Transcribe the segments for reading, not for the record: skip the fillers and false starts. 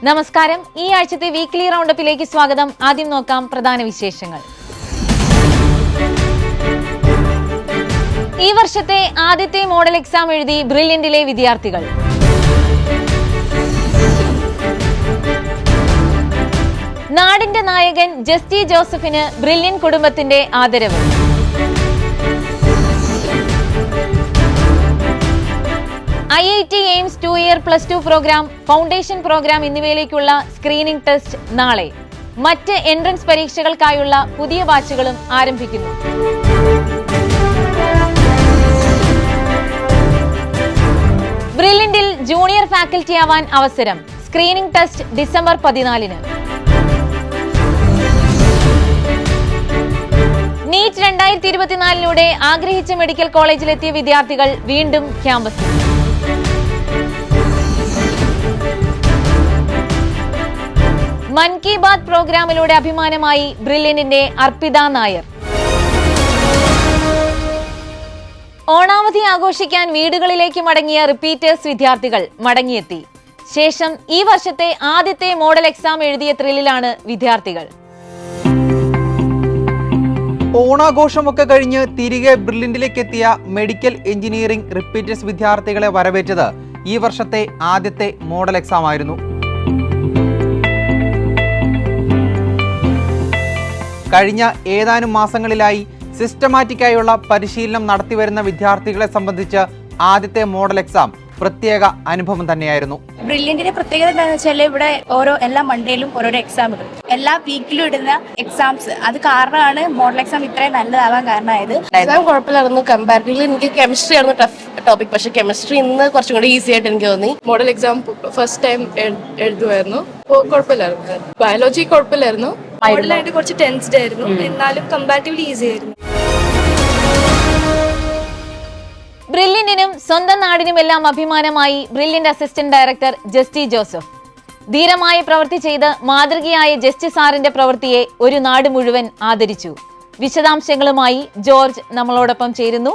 നമസ്കാരം. ഈ ആഴ്ചത്തെ വീക്ക്ലി റൗണ്ടപ്പിലേക്ക് സ്വാഗതം. ആദ്യം നോക്കാം പ്രധാന വിശേഷങ്ങൾ. ഈ വർഷത്തെ ആദ്യത്തെ മോഡൽ എക്സാം എഴുതി ബ്രില്യന്റിലെ വിദ്യാർത്ഥികൾ. നാടിന്റെ നായകൻ ജസ്റ്റി ജോസഫിന് ബ്രില്യൻ കുടുംബത്തിന്റെ ആദരവ്. IIT AIIMS 2 year +2 programme, foundation programme എന്നിവയിലേക്കുള്ള സ്ക്രീനിംഗ് ടെസ്റ്റ് നാളെ. മറ്റ് എൻട്രൻസ് പരീക്ഷകൾക്കായുള്ള പുതിയ ബാച്ചുകളും ആരംഭിക്കുന്നു. ബ്രില്യന്റിൽ ജൂനിയർ ഫാക്കൽറ്റി ആവാൻ അവസരം. സ്ക്രീനിംഗ് ടെസ്റ്റ് ഡിസംബർ 14-ന്. നീറ്റ് 2024-ലൂടെ ആഗ്രഹിച്ച മെഡിക്കൽ കോളേജിലെത്തിയ വിദ്യാർത്ഥികൾ വീണ്ടും ക്യാമ്പസിൽ. മൻ കി ബാത് പ്രോഗ്രാമിലൂടെ അഭിമാനമായി ബ്രില്യന്റിന്റെ അർപ്പിത നായർ. ഓണാവധി ആഘോഷിക്കാൻ വീടുകളിലേക്ക് മടങ്ങിയ റിപ്പീറ്റേഴ്സ് വിദ്യാർത്ഥികൾ മടങ്ങിയെത്തി. ശേഷം ഈ വർഷത്തെ ആദ്യത്തെ മോഡൽ എക്സാം എഴുതിയ ത്രില്ലിലാണ് വിദ്യാർത്ഥികൾ. ഓണാഘോഷമൊക്കെ കഴിഞ്ഞ് തിരികെ ബ്രില്യന്റിലേക്ക് എത്തിയ മെഡിക്കൽ എഞ്ചിനീയറിംഗ് റിപ്പീറ്റേഴ്സ് വിദ്യാർത്ഥികളെ വരവേറ്റത് ഈ വർഷത്തെ ആദ്യത്തെ മോഡൽ എക്സാം ആയിരുന്നു. കഴിഞ്ഞ ഏതാനും മാസങ്ങളിലായി സിസ്റ്റമാറ്റിക്കായുള്ള പരിശീലനം നടത്തിവരുന്ന വിദ്യാർത്ഥികളെ സംബന്ധിച്ച് ആദ്യത്തെ മോഡൽ എക്സാം പ്രത്യേക അനുഭവം തന്നെയായിരുന്നു. ബ്രില്യന്റിന്റെ പ്രത്യേകത എന്താണെന്ന് വെച്ചാൽ ഇവിടെ എല്ലാ മൺഡേയിലും ഓരോരോ എക്സാം ഇടും. എല്ലാ വീക്കിലും ഇടുന്ന എക്സാംസ്. അത് കാരണമാണ് മോഡൽ എക്സാം ഇത്രയും നല്ലതാവാൻ കാരണമായത്. എക്സാം കുഴപ്പമില്ലായിരുന്നു. കമ്പാരിറ്റീവ്ലി എനിക്ക് കെമിസ്ട്രി ആയിരുന്നു ടഫ് ടോപ്പിക്. പക്ഷെ കെമിസ്ട്രി ഇന്ന് കുറച്ചും കൂടി ഈസി ആയിട്ട് എനിക്ക് തോന്നി. മോഡൽ എക്സാം ഫസ്റ്റ് ടൈം എഴുതുമായിരുന്നു. കുഴപ്പമില്ലായിരുന്നു. ബയോളജി കുഴപ്പമില്ലായിരുന്നു. മോഡലായിട്ട് കുറച്ച് ടെൻസ്ഡ് ആയിരുന്നു. എന്നാലും കമ്പാരിറ്റീവ്ലി ഈസി ആയിരുന്നു. ബ്രില്യന്റിനും സ്വന്തം നാടിനുമെല്ലാം അഭിമാനമായി brilliant assistant director Justy Joseph. ധീരമായ പ്രവൃത്തി ചെയ്ത് മാതൃകയായ ജസ്റ്റി സാറിന്റെ പ്രവൃത്തിയെ ഒരു നാട് മുഴുവൻ ആദരിച്ചു. വിശദാംശങ്ങളുമായി ജോർജ് നമ്മളോടൊപ്പം ചേരുന്നു.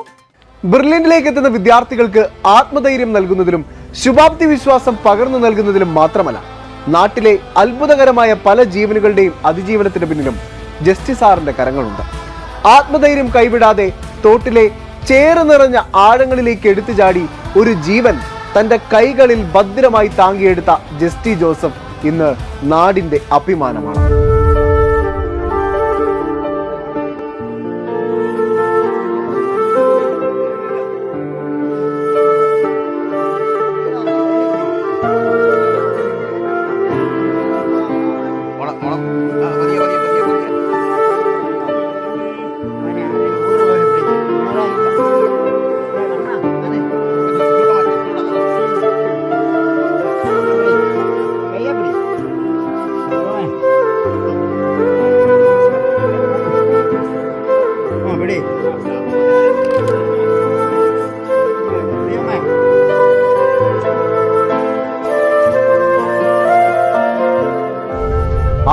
ബ്രില്യന്റിലേക്ക് എത്തുന്ന വിദ്യാർത്ഥികൾക്ക് ആത്മധൈര്യം നൽകുന്നതിലും ശുഭാപ്തി വിശ്വാസം പകർന്നു നൽകുന്നതിലും മാത്രമല്ല, നാട്ടിലെ അത്ഭുതകരമായ പല ജീവനുകളുടെയും അതിജീവനത്തിന് പിന്നിലും ജസ്റ്റി സാറിന്റെ കരങ്ങളുണ്ട്. ആത്മധൈര്യം കൈവിടാതെ തോട്ടിലെ ചേറ് നിറഞ്ഞ ആഴങ്ങളിലേക്ക് എടുത്തു ചാടി ഒരു ജീവൻ തന്റെ കൈകളിൽ ഭദ്രമായി താങ്ങിയെടുത്ത ജസ്റ്റി ജോസഫ് ഇന്ന് നാടിന്റെ അഭിമാനമാണ്.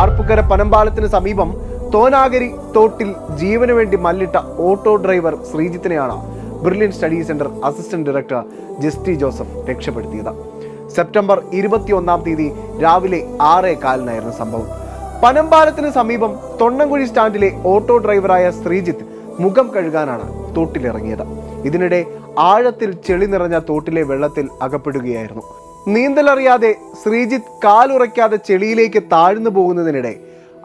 ആർപ്പുക്കര പനമ്പാലത്തിന് സമീപം തോനാഗരി തോട്ടിൽ ജീവന് വേണ്ടി മല്ലിട്ട ഓട്ടോ ഡ്രൈവർ ശ്രീജിത്തിനെയാണ് brilliant study centre assistant director Justy Joseph രക്ഷപ്പെടുത്തിയത്. സെപ്റ്റംബർ 21 രാവിലെ 6:15 സംഭവം. പനമ്പാലത്തിന് സമീപം തൊണ്ണംകുഴി സ്റ്റാൻഡിലെ ഓട്ടോ ഡ്രൈവറായ ശ്രീജിത്ത് മുഖം കഴുകാനാണ് തോട്ടിലിറങ്ങിയത്. ഇതിനിടെ ആഴത്തിൽ ചെളി നിറഞ്ഞ തോട്ടിലെ വെള്ളത്തിൽ അകപ്പെടുകയായിരുന്നു. നീന്തലറിയാതെ ശ്രീജിത്ത് കാലുറയ്ക്കാതെ ചെളിയിലേക്ക് താഴ്ന്നു പോകുന്നതിനിടെ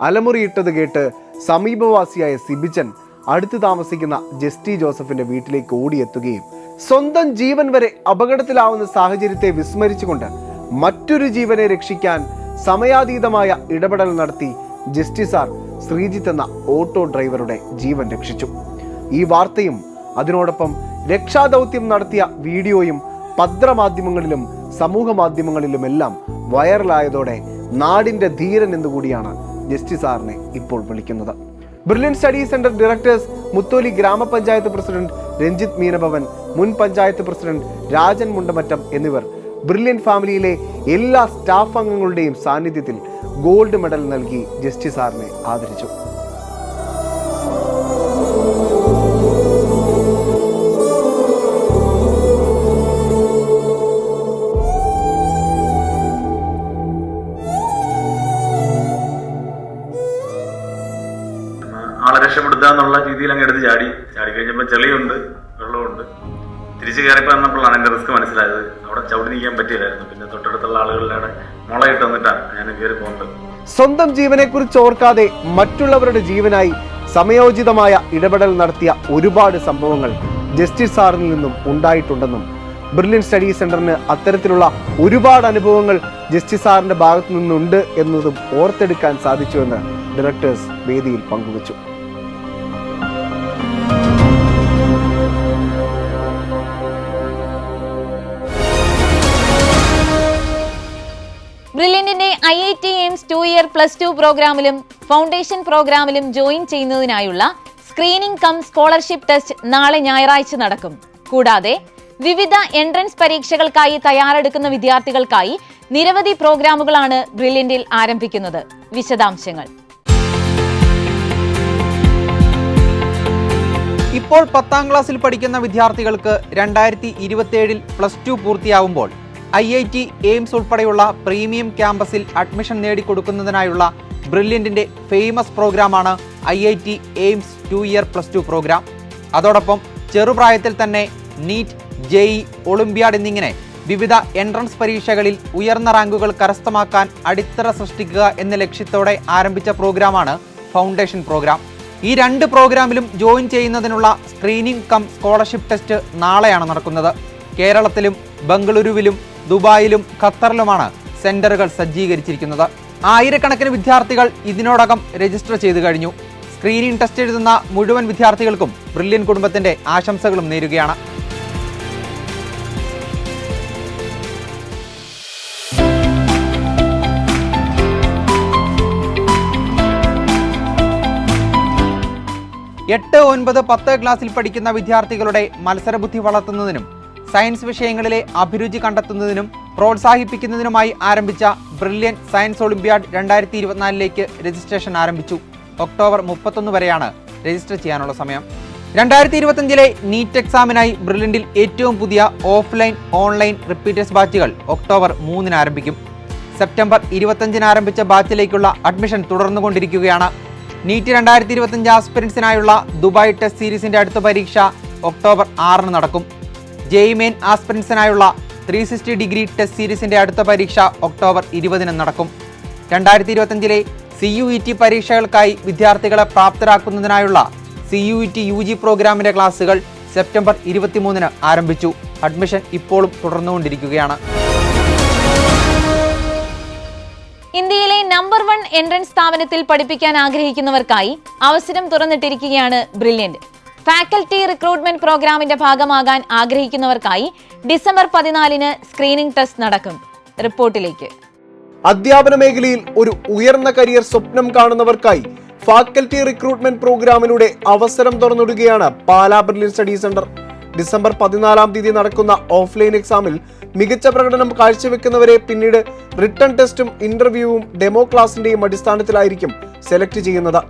അലമുറിയിട്ടത് കേട്ട് സമീപവാസിയായ സിബിച്ചൻ അടുത്ത് താമസിക്കുന്ന ജസ്റ്റി ജോസഫിന്റെ വീട്ടിലേക്ക് ഓടിയെത്തുകയും സ്വന്തം ജീവൻ വരെ അപകടത്തിലാവുന്ന സാഹചര്യത്തെ വിസ്മരിച്ചുകൊണ്ട് മറ്റൊരു ജീവനെ രക്ഷിക്കാൻ സമയാതീതമായ ഇടപെടൽ നടത്തി ജസ്റ്റി സാർ ശ്രീജിത്ത് എന്ന ഓട്ടോ ഡ്രൈവറുടെ ജീവൻ രക്ഷിച്ചു. ഈ വാർത്തയും അതിനോടൊപ്പം രക്ഷാദൗത്യം നടത്തിയ വീഡിയോയും പത്രമാധ്യമങ്ങളിലും സമൂഹ മാധ്യമങ്ങളിലുമെല്ലാം വൈറലായതോടെ നാടിന്റെ ധീരൻ എന്നുകൂടിയാണ് ജസ്റ്റി സാറിനെ ഇപ്പോൾ വിളിക്കുന്നത്. Brilliant study centre directors Mutholy ഗ്രാമപഞ്ചായത്ത് പ്രസിഡന്റ് രഞ്ജിത്ത് മീനഭവൻ, മുൻ പഞ്ചായത്ത് പ്രസിഡന്റ് രാജൻ മുണ്ടമറ്റം എന്നിവർ ബ്രില്യന്റ് ഫാമിലിയിലെ എല്ലാ സ്റ്റാഫ് അംഗങ്ങളുടെയും സാന്നിധ്യത്തിൽ ഗോൾഡ് മെഡൽ നൽകി ജസ്റ്റി സാറിനെ ആദരിച്ചു. ഒഴുക്കിൽ അങ്ങ് എടുത്ത് ചാടി കഴിഞ്ഞപ്പോൾ ചെളിയുണ്ട്, വെള്ളമുണ്ട്. തിരിച്ച് കയറിപ്പോൾ വന്നപ്പോഴാണ് എൻ്റെ റിസ്ക് മനസ്സിലായത്. അവിടെ ചവിട്ടി നിൽക്കാൻ പറ്റിയില്ലായിരുന്നു. പിന്നെ തൊട്ടടുത്തുള്ള ആളുകളുടെ മുളയിട്ട് വന്നിട്ടാണ് ഞാൻ കയറി പോകുന്നത്. സ്വന്തം ജീവനെക്കുറിച്ച് ഓർക്കാതെ മറ്റുള്ളവരുടെ ജീവനായി സമയോചിതമായ ഇടപെടൽ നടത്തിയ ഒരുപാട് സംഭവങ്ങൾ ജസ്റ്റിസ് സാറിൽ നിന്നും ഉണ്ടായിട്ടുണ്ടെന്നും ബ്രില്യൻ സ്റ്റഡി സെന്ററിന് അത്തരത്തിലുള്ള ഒരുപാട് അനുഭവങ്ങൾ ജസ്റ്റിസ് സാറിന്റെ ഭാഗത്തു നിന്നുണ്ട് എന്നതും ഓർത്തെടുക്കാൻ സാധിച്ചുവെന്ന് ഡയറക്ടേഴ്സ് വേദിയിൽ പങ്കുവച്ചു. ബ്രില്യന്റിന്റെ IIT എയിംസ് 2-year +2 പ്രോഗ്രാമിലും ഫൗണ്ടേഷൻ പ്രോഗ്രാമിലും ജോയിൻ ചെയ്യുന്നതിനായുള്ള സ്ക്രീനിംഗ് കം സ്കോളർഷിപ്പ് ടെസ്റ്റ് നാളെ ഞായറാഴ്ച നടക്കും. കൂടാതെ വിവിധ എൻട്രൻസ് പരീക്ഷകൾക്കായി തയ്യാറെടുക്കുന്ന വിദ്യാർത്ഥികൾക്കായി നിരവധി പ്രോഗ്രാമുകളാണ് ബ്രില്യന്റിൽ ആരംഭിക്കുന്നത്. വിശദാംശങ്ങൾ. ഇപ്പോൾ 10ാം ക്ലാസ്സിൽ പഠിക്കുന്ന വിദ്യാർത്ഥികൾക്ക് 2027 +2 പൂർത്തിയാവുമ്പോൾ IIT എയിംസ് ഉൾപ്പെടെയുള്ള പ്രീമിയം ക്യാമ്പസിൽ അഡ്മിഷൻ നേടിക്കൊടുക്കുന്നതിനായുള്ള ബ്രില്യന്റിന്റെ ഫേമസ് പ്രോഗ്രാമാണ് IIT എയിംസ് 2-year +2 പ്രോഗ്രാം. അതോടൊപ്പം ചെറുപ്രായത്തിൽ തന്നെ നീറ്റ്, JEE, ഒളിമ്പ്യാഡ് എന്നിങ്ങനെ വിവിധ എൻട്രൻസ് പരീക്ഷകളിൽ ഉയർന്ന റാങ്കുകൾ കരസ്ഥമാക്കാൻ അടിത്തറ സൃഷ്ടിക്കുക എന്ന ലക്ഷ്യത്തോടെ ആരംഭിച്ച പ്രോഗ്രാമാണ് ഫൗണ്ടേഷൻ പ്രോഗ്രാം. ഈ 2 പ്രോഗ്രാമിലും ജോയിൻ ചെയ്യുന്നതിനുള്ള സ്ക്രീനിംഗ് കം സ്കോളർഷിപ്പ് ടെസ്റ്റ് നാളെയാണ് നടക്കുന്നത്. കേരളത്തിലും ബംഗളൂരുവിലും ദുബായിലും ഖത്തറിലുമാണ് സെന്ററുകൾ സജ്ജീകരിച്ചിരിക്കുന്നത്. ആയിരക്കണക്കിന് വിദ്യാർത്ഥികൾ ഇതിനോടകം രജിസ്റ്റർ ചെയ്തു കഴിഞ്ഞു. സ്ക്രീനിംഗ് ടെസ്റ്റ് എഴുതുന്ന മുഴുവൻ വിദ്യാർത്ഥികൾക്കും ബ്രില്യൻ കുടുംബത്തിന്റെ ആശംസകളും നേരുകയാണ്. എട്ട്, 9, 10 ക്ലാസ്സിൽ പഠിക്കുന്ന വിദ്യാർത്ഥികളുടെ മത്സരബുദ്ധി വളർത്തുന്നതിനും സയൻസ് വിഷയങ്ങളിലെ അഭിരുചി കണ്ടെത്തുന്നതിനും പ്രോത്സാഹിപ്പിക്കുന്നതിനുമായി ആരംഭിച്ച ബ്രില്യൻ സയൻസ് ഒളിമ്പ്യാഡ് 2024ലേക്ക് രജിസ്ട്രേഷൻ ആരംഭിച്ചു. ഒക്ടോബർ 31 വരെയാണ് രജിസ്റ്റർ ചെയ്യാനുള്ള സമയം. 2025 നീറ്റ് എക്സാമിനായി ബ്രില്യന്റിൽ ഏറ്റവും പുതിയ ഓഫ്ലൈൻ, ഓൺലൈൻ റിപ്പീറ്റേഴ്സ് ബാച്ചുകൾ ഒക്ടോബർ 3 ആരംഭിക്കും. സെപ്റ്റംബർ 25 ആരംഭിച്ച ബാച്ചിലേക്കുള്ള അഡ്മിഷൻ തുടർന്നുകൊണ്ടിരിക്കുകയാണ്. നീറ്റ് 2025 ആസ്പിരൻസിനായുള്ള ദുബായ് ടെസ്റ്റ് സീരീസിന്റെ അടുത്ത പരീക്ഷ ഒക്ടോബർ 6 നടക്കും. JEE മെയിൻ ആസ്പിരൻസിനായുള്ള 360 ഡിഗ്രി ടെസ്റ്റ് സീരീസിന്റെ അടുത്ത പരീക്ഷ ഒക്ടോബർ 20 നടക്കും. 2025 CUET പരീക്ഷകൾക്കായി വിദ്യാർത്ഥികളെ പ്രാപ്തരാക്കുന്നതിനായുള്ള CUET UG പ്രോഗ്രാമിന്റെ ക്ലാസുകൾ സെപ്റ്റംബർ 23 ആരംഭിച്ചു. അഡ്മിഷൻ ഇപ്പോഴും തുടർന്നുകൊണ്ടിരിക്കുകയാണ്. ഇന്ത്യയിലെ നമ്പർ 1 എൻട്രൻസ് സ്ഥാപനത്തിൽ പഠിപ്പിക്കാൻ ആഗ്രഹിക്കുന്നവർക്കായി അവസരം തുറന്നിട്ടിരിക്കുകയാണ് ബ്രില്യന്റ്. ഫാക്കൽറ്റി റിക്രൂട്ട്മെന്റ് പ്രോഗ്രാമിന്റെ ഭാഗമാകാൻ ആഗ്രഹിക്കുന്നവർക്കായി ഡിസംബർ 14 സ്ക്രീനിംഗ് ടെസ്റ്റ് നടക്കും. റിപ്പോർട്ടിലേക്ക്. അധ്യാപന മേഖലയിൽ ഒരു ഉയർന്ന കരിയർ സ്വപ്നം കാണുന്നവർക്കായി ഫാക്കൽറ്റി റിക്രൂട്ട്മെന്റ് പ്രോഗ്രാമിലൂടെ അവസരം തുറന്നിടുകയാണ് Pala brilliant study centre. December 14 നടക്കുന്ന ഓഫ്ലൈൻ എക്സാമിൽ മികച്ച പ്രകടനം കാഴ്ചവെക്കുന്നവരെ പിന്നീട് റിട്ടൺ ടെസ്റ്റും ഇന്റർവ്യൂവും ഡെമോ ക്ലാസിന്റെയും അടിസ്ഥാനത്തിലായിരിക്കും സെലക്ട് ചെയ്യുന്നത്.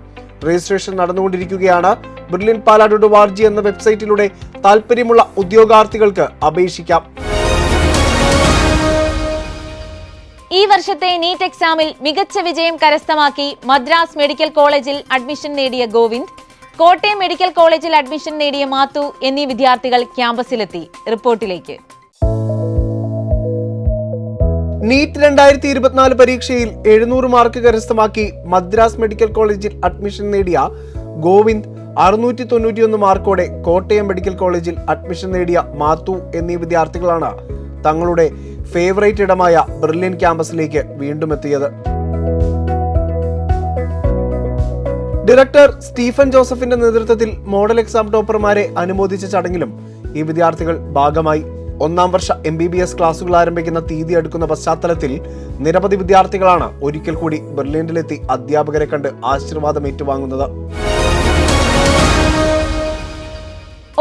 രജിസ്ട്രേഷൻ നടന്നുകൊണ്ടിരിക്കുകയാണ്. ബ്രില്യൻ പാല.org എന്ന വെബ്സൈറ്റിലൂടെ താല്പര്യമുള്ള ഉദ്യോഗാർത്ഥികൾക്ക് അപേക്ഷിക്കാം. ഈ വർഷത്തെ നീറ്റ് എക്സാമിൽ മികച്ച വിജയം കരസ്ഥമാക്കി മദ്രാസ് മെഡിക്കൽ കോളേജിൽ അഡ്മിഷൻ നേടിയ ഗോവിന്ദ്, കോട്ടയം മെഡിക്കൽ കോളേജിൽ അഡ്മിഷൻ നേടിയ മാത്തു എന്നീ വിദ്യാർത്ഥികൾ ക്യാമ്പസിലെത്തി. റിപ്പോർട്ടിലേക്ക്. നീറ്റ് 2024 പരീക്ഷയിൽ 700 മാർക്ക് കരസ്ഥമാക്കി മദ്രാസ് മെഡിക്കൽ കോളേജിൽ അഡ്മിഷൻ നേടിയ ഗോവിന്ദ് 691 മാർക്കോടെ കോട്ടയം മെഡിക്കൽ കോളേജിൽ അഡ്മിഷൻ നേടിയ മാത്തു എന്നീ വിദ്യാർത്ഥികളാണ് തങ്ങളുടെ ഫേവറേറ്റ് ഇടമായ ബ്രില്യൻ ക്യാമ്പസിലേക്ക് വീണ്ടും എത്തിയത്. ഡയറക്ടർ സ്റ്റീഫൻ ജോസഫിന്റെ നേതൃത്വത്തിൽ മോഡൽ എക്സാം ടോപ്പർമാരെ അനുമോദിച്ച ചടങ്ങിലും ഈ വിദ്യാർത്ഥികൾ ഭാഗമായി. 1ാം വർഷ MBBS ക്ലാസുകൾ ആരംഭിക്കുന്ന തീയതി അടുക്കുന്ന പശ്ചാത്തലത്തിൽ നിരവധി വിദ്യാർത്ഥികളാണ് ഒരിക്കൽ കൂടി ബ്രില്യന്റിലെത്തി അധ്യാപകരെ കണ്ട് ആശീർവാദം ഏറ്റുവാങ്ങുന്നത്.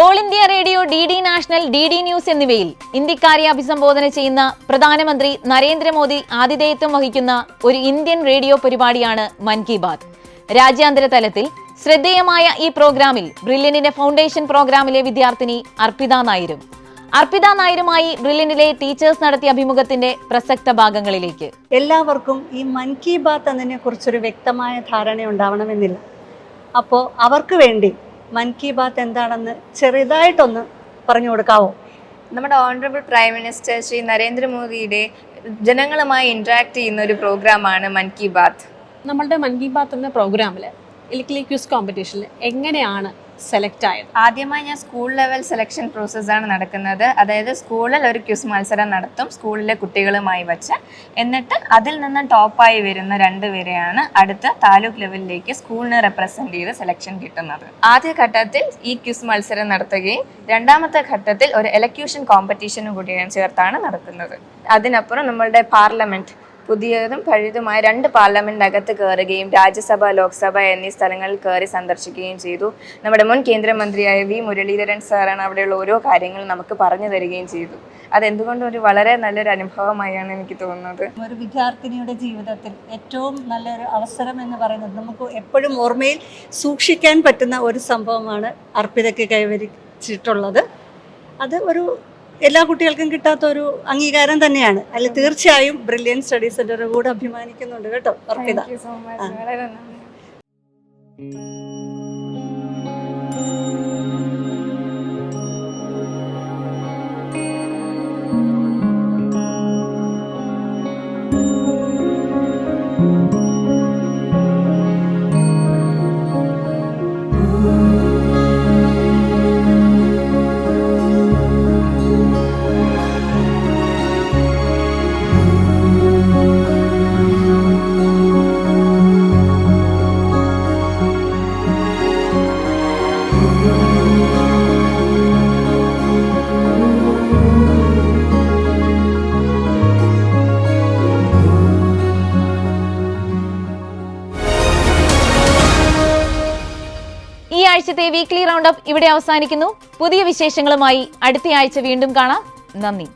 All India radio, DD national, DD news എന്നിവയിൽ ഇന്ത്യക്കാരെ അഭിസംബോധന ചെയ്യുന്ന പ്രധാനമന്ത്രി നരേന്ദ്രമോദി ആതിഥേയത്വം വഹിക്കുന്ന ഒരു ഇന്ത്യൻ റേഡിയോ പരിപാടിയാണ് മൻ കി ബാത്. രാജ്യാന്തര തലത്തിൽ ശ്രദ്ധേയമായ ഈ പ്രോഗ്രാമിൽ ബ്രില്യന്റിന്റെ ഫൗണ്ടേഷൻ പ്രോഗ്രാമിലെ വിദ്യാർത്ഥിനി അർപ്പിത നായരുമായി ബ്രില്യന്റിലെ ടീച്ചേഴ്സ് നടത്തിയ അഭിമുഖത്തിന്റെ പ്രസക്ത ഭാഗങ്ങളിലേക്ക്. എല്ലാവർക്കും ഈ മൻ കി ബാത്ത് എന്നതിനെ കുറിച്ചൊരു വ്യക്തമായ ധാരണ ഉണ്ടാവണമെന്നില്ല. അപ്പോൾ അവർക്ക് വേണ്ടി മൻ കി ബാത്ത് എന്താണെന്ന് ചെറുതായിട്ടൊന്ന് പറഞ്ഞു കൊടുക്കാവോ? നമ്മുടെ ഓണറബിൾ പ്രൈം മിനിസ്റ്റർ ശ്രീ നരേന്ദ്രമോദിയുടെ ജനങ്ങളുമായി ഇന്ററാക്ട് ചെയ്യുന്ന ഒരു പ്രോഗ്രാമാണ് മൻ കി ബാത്ത്. നമ്മളുടെ മൻ കി ബാത്ത് എന്ന പ്രോഗ്രാമിൽ ഇലക്ട്രിക്കൽ ക്വിസ് കോമ്പറ്റീഷനിൽ എങ്ങനെയാണ് സെലക്ട് ആയത്? ആദ്യമായി ഞാൻ സ്കൂൾ ലെവൽ സെലക്ഷൻ പ്രോസസ്സാണ് നടക്കുന്നത്. അതായത് സ്കൂളിൽ ഒരു ക്വിസ് മത്സരം നടത്തും സ്കൂളിലെ കുട്ടികളുമായി വച്ച്. എന്നിട്ട് അതിൽ നിന്ന് ടോപ്പായി വരുന്ന 2 പേരെയാണ് അടുത്ത താലൂക്ക് ലെവലിലേക്ക് സ്കൂളിനെ റെപ്രസെന്റ് ചെയ്ത് സെലക്ഷൻ കിട്ടുന്നത്. ആദ്യ ഘട്ടത്തിൽ ഈ ക്വിസ് മത്സരം നടത്തുകയും രണ്ടാമത്തെ ഘട്ടത്തിൽ ഒരു എലക്യൂഷൻ കോമ്പറ്റീഷനും കൂടി ചേർത്താണ് നടത്തുന്നത്. അതിനപ്പുറം നമ്മളുടെ പാർലമെന്റ് പുതിയതും പഴയതുമായ 2 പാർലമെന്റിനകത്ത് കയറുകയും രാജ്യസഭ, ലോക്സഭ എന്നീ സ്ഥലങ്ങളിൽ കയറി സന്ദർശിക്കുകയും ചെയ്തു. നമ്മുടെ മുൻ കേന്ദ്രമന്ത്രിയായ വി മുരളീധരൻ സാറാണ് അവിടെയുള്ള ഓരോ കാര്യങ്ങളും നമുക്ക് പറഞ്ഞു തരികയും ചെയ്തു. അതെന്തുകൊണ്ടും ഒരു വളരെ നല്ലൊരു അനുഭവമായാണ് എനിക്ക് തോന്നുന്നത്. ഒരു വിദ്യാർത്ഥിനിയുടെ ജീവിതത്തിൽ ഏറ്റവും നല്ലൊരു അവസരം എന്ന് പറയുന്നത് നമുക്ക് എപ്പോഴും ഓർമ്മയിൽ സൂക്ഷിക്കാൻ പറ്റുന്ന ഒരു സംഭവമാണ് അർപ്പിതയ്ക്ക് കൈവരിച്ചിട്ടുള്ളത്. അത് ഒരു എല്ലാ കുട്ടികൾക്കും കിട്ടാത്ത ഒരു അംഗീകാരം തന്നെയാണ്. അതിൽ തീർച്ചയായും ബ്രില്യൻ സ്റ്റഡി സെന്റർ കൂടെ അഭിമാനിക്കുന്നുണ്ട് കേട്ടോ Arpita. Thank you so much. വളരെ നന്ദി. ഈ ആഴ്ചത്തെ വീക്ക്ലി റൗണ്ട് അപ്പ് ഇവിടെ അവസാനിക്കുന്നു. പുതിയ വിശേഷങ്ങളുമായി അടുത്ത ആഴ്ച വീണ്ടും കാണാം. നന്ദി.